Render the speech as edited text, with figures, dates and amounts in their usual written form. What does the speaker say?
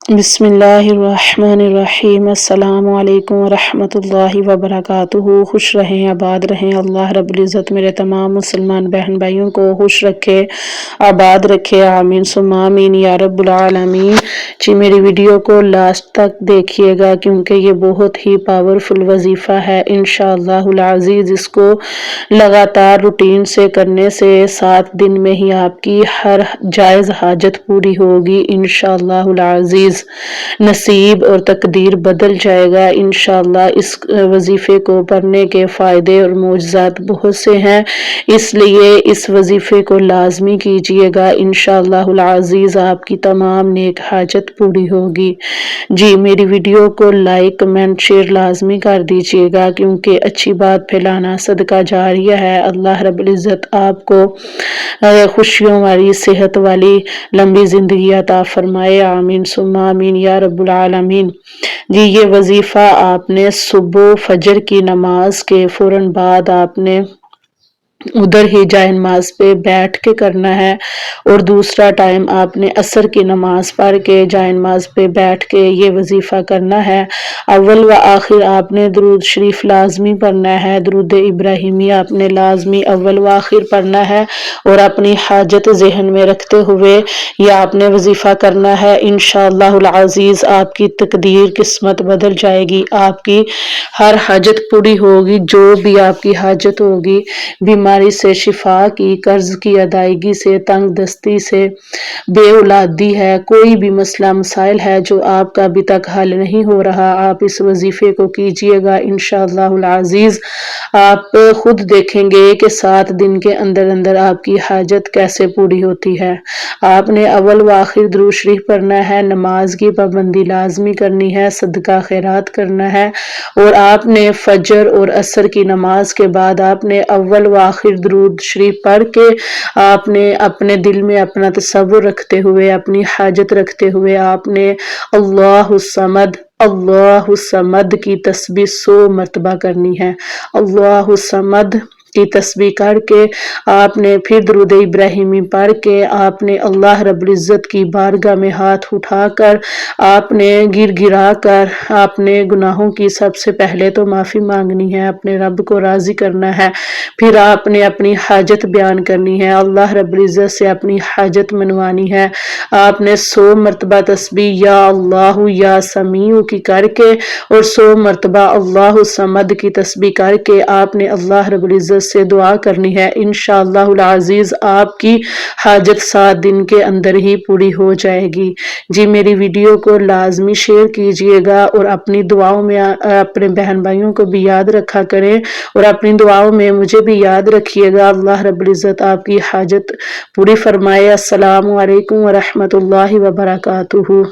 بسم اللہ الرحمن الرحیم۔ السلام علیکم ورحمۃ اللہ وبرکاتہ۔ خوش رہیں، آباد رہیں۔ اللہ رب العزت میرے تمام مسلمان بہن بھائیوں کو خوش رکھے، آباد رکھے، آمین ثم آمین یا رب العالمین۔ جی میری ویڈیو کو لاسٹ تک دیکھیے گا کیونکہ یہ بہت ہی پاورفل وظیفہ ہے۔ انشاءاللہ العزیز اس کو لگاتار روٹین سے کرنے سے 7 دن میں ہی آپ کی ہر جائز حاجت پوری ہوگی انشاءاللہ العزیز۔ نصیب اور تقدیر بدل جائے گا انشاءاللہ۔ اس وظیفے کو پڑھنے کے فائدے اور معجزات بہت سے ہیں، اس لیے اس وظیفے کو لازمی کیجیے گا انشاءاللہ العزیز، آپ کی تمام نیک حاجت پوری ہوگی۔ جی میری ویڈیو کو لائک کمنٹ شیئر لازمی کر دیجیے گا کیونکہ اچھی بات پھیلانا صدقہ جاریہ ہے۔ اللہ رب العزت آپ کو خوشیوں والی، صحت والی لمبی زندگی عطا فرمائے، آمین ثم آمین یا رب العالمین۔ جی یہ وظیفہ آپ نے صبح فجر کی نماز کے فوراً بعد آپ نے ادھر ہی جائے نماز پہ بیٹھ کے کرنا ہے، اور دوسرا ٹائم آپ نے عصر کی نماز پڑھ کے جائے نماز پہ بیٹھ کے یہ وظیفہ کرنا ہے۔ اول و آخر آپ نے درود شریف لازمی پڑھنا ہے، درود ابراہیمی آپ نے لازمی اول و آخر پڑھنا ہے، اور اپنی حاجت ذہن میں رکھتے ہوئے یہ آپ نے وظیفہ کرنا ہے انشاءاللہ العزیز۔ آپ کی تقدیر قسمت بدل جائے گی، آپ کی ہر حاجت پوری ہوگی، جو بھی آپ کی حاجت ہوگی، بیماری سے شفا کی، قرض کی ادائیگی سے، تنگ دستی سے، بے اولادی ہے، کوئی بھی مسئلہ مسائل ہے جو آپ کا ابھی تک حل نہیں ہو رہا، آپ اس وظیفے کو کیجیے گا انشاءاللہ العزیز۔ آپ خود دیکھیں گے کہ 7 دن کے اندر اندر آپ کی حاجت کیسے پوری ہوتی ہے۔ آپ نے اول و آخر درود شریف پڑھنا ہے، نماز کی پابندی لازمی کرنی ہے، صدقہ خیرات کرنا ہے، اور آپ نے فجر اور عصر کی نماز کے بعد آپ نے اول و آخر درود شریف پڑھ کے آپ نے اپنے دل میں اپنا تصور رکھتے ہوئے، اپنی حاجت رکھتے ہوئے آپ نے اللہ الصمد اللہ الصمد کی تسبیح 100 مرتبہ کرنی ہے۔ اللہ الصمد کی تسبیح کر کے آپ نے پھر درود ابراہیمی پڑھ کے آپ نے اللہ رب العزت کی بارگاہ میں ہاتھ اٹھا کر آپ نے گر گرا کر آپ نے گناہوں کی سب سے پہلے تو معافی مانگنی ہے، اپنے رب کو راضی کرنا ہے، پھر آپ نے اپنی حاجت بیان کرنی ہے، اللہ رب العزت سے اپنی حاجت منوانی ہے۔ آپ نے 100 مرتبہ تسبیح یا اللہ یا سمیع کی کر کے اور 100 مرتبہ اللہ الصمد کی تسبیح کر کے آپ نے اللہ رب العزت سے دعا کرنی ہے انشاءاللہ العزیز۔ آپ کی حاجت 7 دن کے اندر ہی پوری ہو جائے گی۔ جی میری ویڈیو کو لازمی شیئر کیجیے گا، اور اپنی دعاؤں میں اپنے بہن بھائیوں کو بھی یاد رکھا کریں، اور اپنی دعاؤں میں مجھے بھی یاد رکھیے گا۔ اللہ رب العزت آپ کی حاجت پوری فرمائے۔ السلام علیکم ورحمۃ اللہ وبرکاتہ۔